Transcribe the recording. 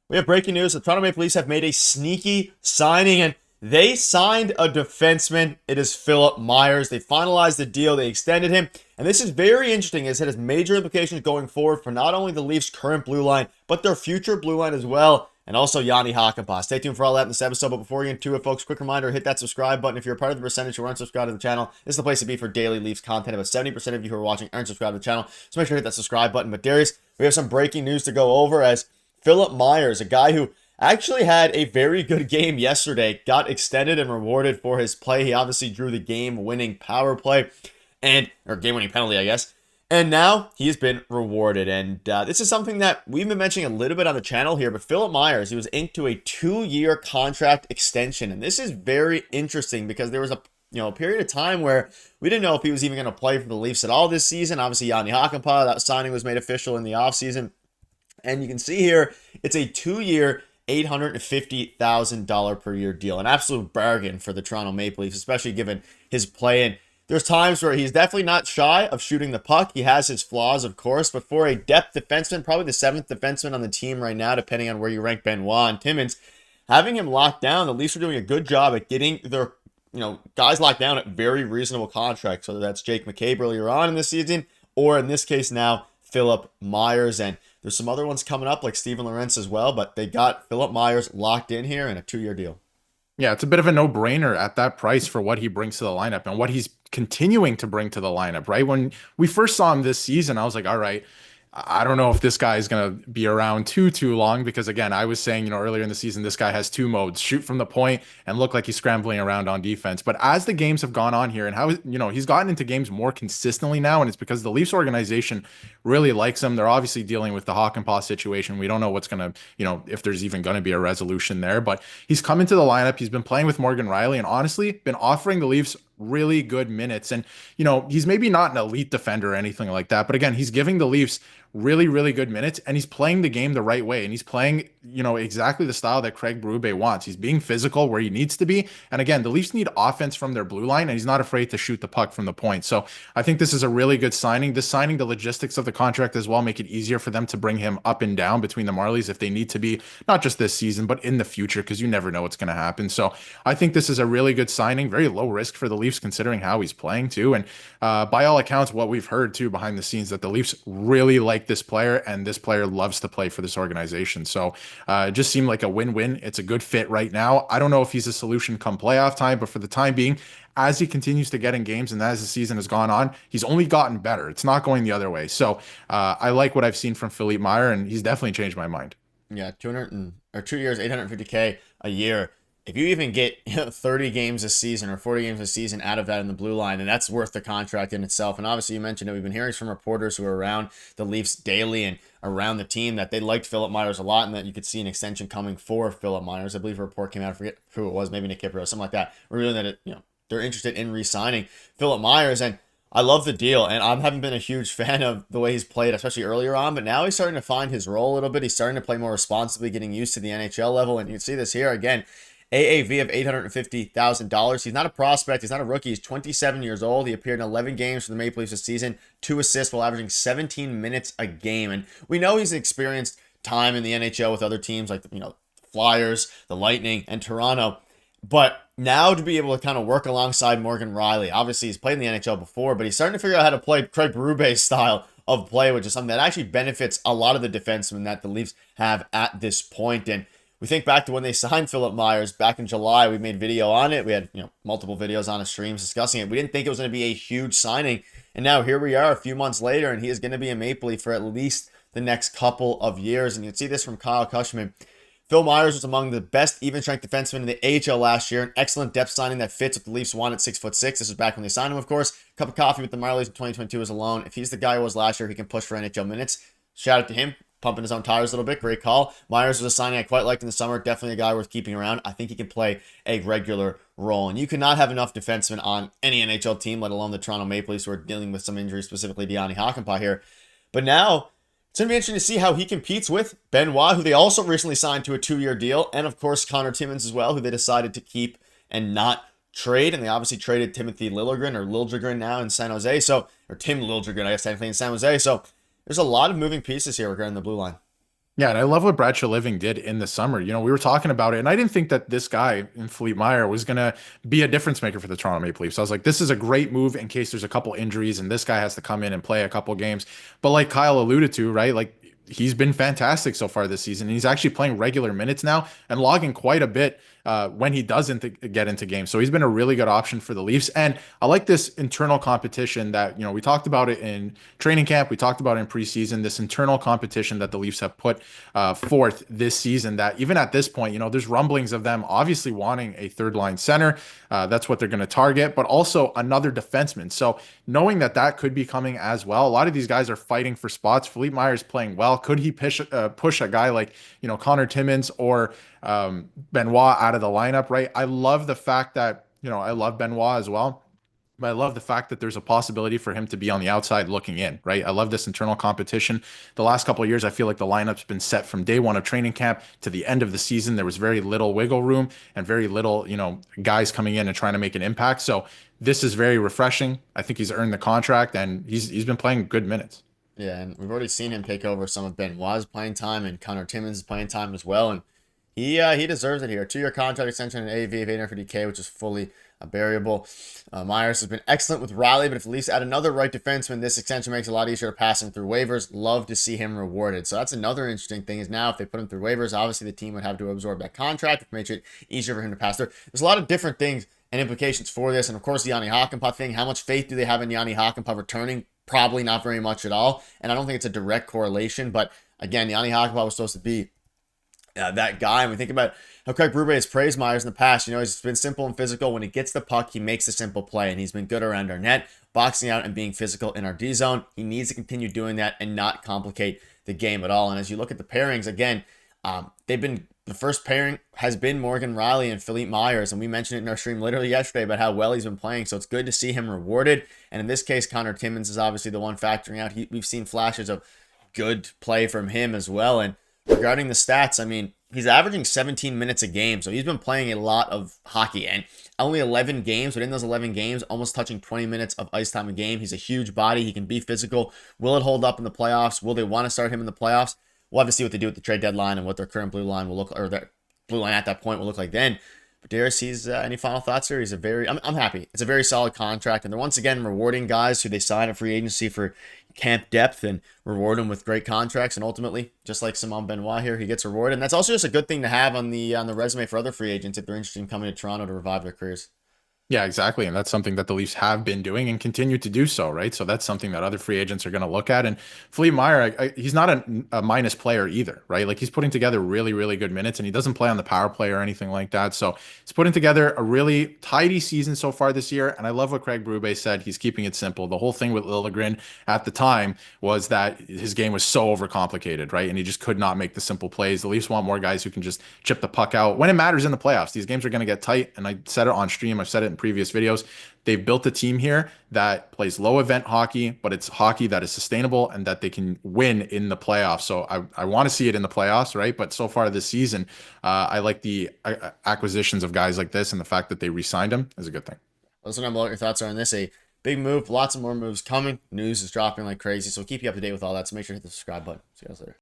We have breaking news. The Toronto Maple Leafs have made a sneaky signing, and they signed a defenseman. It is Philip Myers. They finalized the deal. They extended him. And this is very interesting as it has major implications going forward for not only the Leafs' current blue line, but their future blue line as well. And also Yanni Hakanpää. Stay tuned for all that in this episode. But before we get into it, folks, quick reminder, hit that subscribe button. If you're a part of the percentage who aren't subscribed to the channel, this is the place to be for daily Leafs content. About 70% of you who are watching aren't subscribed to the channel. So make sure to hit that subscribe button. But Darius, we have some breaking news to go over as Philip Myers, a guy who actually had a very good game yesterday, got extended and rewarded for his play. He obviously drew the game-winning power play, or game-winning penalty, I guess. And now he's been rewarded. And this is something that we've been mentioning a little bit on the channel here. But Philip Myers, he was inked to a 2-year contract extension. And this is very interesting because there was a period of time where we didn't know if he was even going to play for the Leafs at all this season. Obviously, Yanni Hakanpää, that signing was made official in the offseason. And you can see here, it's a 2-year, $850,000 per year deal. An absolute bargain for the Toronto Maple Leafs, especially given his play. And there's times where he's definitely not shy of shooting the puck. He has his flaws, of course, but for a depth defenseman, probably the 7th defenseman on the team right now, depending on where you rank Benoit and Timmins, having him locked down, the Leafs are doing a good job at getting their guys locked down at very reasonable contracts, whether that's Jake McCabe earlier on in the season, or in this case now, Philip Myers. And there's some other ones coming up like Steven Lorentz as well, but they got Philip Myers locked in here in a 2-year deal. Yeah, it's a bit of a no-brainer at that price for what he brings to the lineup and what he's continuing to bring to the lineup, right? When we first saw him this season, I was like, all right, I don't know if this guy is going to be around too long because again, I was saying, earlier in the season, this guy has two modes: shoot from the point and look like he's scrambling around on defense. But as the games have gone on here and how, he's gotten into games more consistently now, and it's because the Leafs organization really likes him. They're obviously dealing with the Hakanpää situation. We don't know what's going to, if there's even going to be a resolution there, but he's come into the lineup. He's been playing with Morgan Riley and honestly been offering the Leafs really good minutes. And, he's maybe not an elite defender or anything like that, but again, he's giving the Leafs really, really good minutes and he's playing the game the right way. And he's playing, exactly the style that Craig Berube wants. He's being physical where he needs to be. And again, the Leafs need offense from their blue line and he's not afraid to shoot the puck from the point. So I think this is a really good signing. This signing, the logistics of the contract as well, make it easier for them to bring him up and down between the Marlies if they need to be, not just this season, but in the future, because you never know what's going to happen. So I think this is a really good signing, very low risk for the Leafs considering how he's playing too. And by all accounts, what we've heard too behind the scenes, that the Leafs really like this player and this player loves to play for this organization. So it just seemed like a win-win. It's a good fit right now. I don't know if he's a solution come playoff time, but for the time being, as he continues to get in games and as the season has gone on, he's only gotten better. It's not going the other way. So I like what I've seen from Philippe Meyer, and he's definitely changed my mind. Yeah, 2 years, 850K a year. If you even get 30 games a season or 40 games a season out of that in the blue line, then that's worth the contract in itself. And obviously, you mentioned it. We've been hearing from reporters who are around the Leafs daily and around the team that they liked Philip Myers a lot and that you could see an extension coming for Philip Myers. I believe a report came out, I forget who it was, maybe Nick Kipper or something like that, revealing that they're interested in re-signing Philip Myers. And I love the deal, and I haven't been a huge fan of the way he's played, especially earlier on, but now he's starting to find his role a little bit. He's starting to play more responsibly, getting used to the NHL level, and you can see this here again. AAV of $850,000. He's not a prospect. He's not a rookie. He's 27 years old. He appeared in 11 games for the Maple Leafs this season, 2 assists while averaging 17 minutes a game. And we know he's experienced time in the NHL with other teams like the Flyers, the Lightning, and Toronto. But now to be able to kind of work alongside Morgan Riley, obviously he's played in the NHL before, but he's starting to figure out how to play Craig Berube's style of play, which is something that actually benefits a lot of the defensemen that the Leafs have at this point. And we think back to when they signed Philip Myers back in July. We made video on it. We had multiple videos on the streams discussing it. We didn't think it was going to be a huge signing. And now here we are a few months later, and he is going to be a Maple Leaf for at least the next couple of years. And you can see this from Kyle Cushman. Phil Myers was among the best even-strength defensemen in the AHL last year. An excellent depth signing that fits what the Leafs want at 6'6". This was back when they signed him, of course. Cup of coffee with the Marlies in 2022 as a loan. If he's the guy he was last year, he can push for NHL minutes. Shout out to him, pumping his own tires a little bit. Great call. Myers was a signing I quite liked in the summer. Definitely a guy worth keeping around. I think he can play a regular role. And you cannot have enough defensemen on any NHL team, let alone the Toronto Maple Leafs, who are dealing with some injuries, specifically Yanni Hakanpää here. But now it's going to be interesting to see how he competes with Benoit, who they also recently signed to a 2-year deal, and of course Connor Timmins as well, who they decided to keep and not trade. And they obviously traded Timothy Liljegren, or Liljegren now in San Jose. So, or Tim Liljegren, I guess technically in San Jose. So there's a lot of moving pieces here regarding the blue line. Yeah, and I love what Brad Living did in the summer. We were talking about it, and I didn't think that this guy in Fleet Meyer was going to be a difference maker for the Toronto Maple Leafs. I was like, this is a great move in case there's a couple injuries and this guy has to come in and play a couple games. But like Kyle alluded to, right? Like he's been fantastic so far this season. And he's actually playing regular minutes now and logging quite a bit when he doesn't get into games. So he's been a really good option for the Leafs. And I like this internal competition that, we talked about it in training camp. We talked about it in preseason, this internal competition that the Leafs have put forth this season that even at this point, there's rumblings of them obviously wanting a third line center. That's what they're going to target, but also another defenseman. So knowing that that could be coming as well, a lot of these guys are fighting for spots. Philippe Myers playing well. Could he push a guy like, Connor Timmins or Benoit out of the lineup, right? I love the fact that, I love Benoit as well. But I love the fact that there's a possibility for him to be on the outside looking in, right? I love this internal competition. The last couple of years, I feel like the lineup's been set from day one of training camp to the end of the season. There was very little wiggle room and very little, guys coming in and trying to make an impact. So this is very refreshing. I think he's earned the contract and he's been playing good minutes. Yeah, and we've already seen him take over some of Benoit's playing time and Connor Timmins' playing time as well, and he deserves it here. 2-year contract extension and AAV of 850K, which is fully variable. Myers has been excellent with Riley, but if the Leafs add another right defenseman, this extension makes it a lot easier to pass him through waivers. Love to see him rewarded. So that's another interesting thing is now if they put him through waivers, obviously the team would have to absorb that contract, which makes it easier for him to pass through. There's a lot of different things and implications for this, and of course the Yanni Hakanpää thing. How much faith do they have in Yanni Hakanpää returning? Probably not very much at all, and I don't think it's a direct correlation, but again, Yanni Hakanpää was supposed to be that guy. And we think about how Craig Berube has praised Myers in the past. He's been simple and physical. When he gets the puck, he makes a simple play, and he's been good around our net, boxing out and being physical in our D zone. He needs to continue doing that and not complicate the game at all. And as you look at the pairings, again, the first pairing has been Morgan Riley and Philippe Myers, and we mentioned it in our stream literally yesterday about how well he's been playing, so it's good to see him rewarded. And in this case, Connor Timmins is obviously the one factoring out. We've seen flashes of good play from him as well, and regarding the stats, I mean, he's averaging 17 minutes a game, so he's been playing a lot of hockey, and only 11 games, but in those 11 games, almost touching 20 minutes of ice time a game. He's a huge body. He can be physical. Will it hold up in the playoffs? Will they want to start him in the playoffs? We'll have to see what they do with the trade deadline and what their current blue line will look, or their blue line at that point will look like then. But Darius, any final thoughts here? I'm happy. It's a very solid contract, and they're once again rewarding guys who they sign at free agency for camp depth and reward them with great contracts. And ultimately, just like Simon Benoit here, he gets rewarded. And that's also just a good thing to have on the resume for other free agents if they're interested in coming to Toronto to revive their careers. Yeah, exactly. And that's something that the Leafs have been doing and continue to do so, right? So that's something that other free agents are going to look at. And Philippe Meyer, he's not a minus player either, right? Like he's putting together really, really good minutes and he doesn't play on the power play or anything like that. So he's putting together a really tidy season so far this year. And I love what Craig Berube said. He's keeping it simple. The whole thing with Liljegren at the time was that his game was so overcomplicated, right? And he just could not make the simple plays. The Leafs want more guys who can just chip the puck out when it matters in the playoffs. These games are going to get tight. And I said it on stream. I've said it in previous videos. They've built a team here that plays low event hockey, but it's hockey that is sustainable and that they can win in the playoffs. So I want to see it in the playoffs, right? But so far this season, I like the acquisitions of guys like this and the fact that they re-signed them is a good thing. Listen to what your thoughts are on this. A big move, lots of more moves coming. News is dropping like crazy, so we'll keep you up to date with all that. So make sure to hit the subscribe button. See you guys later.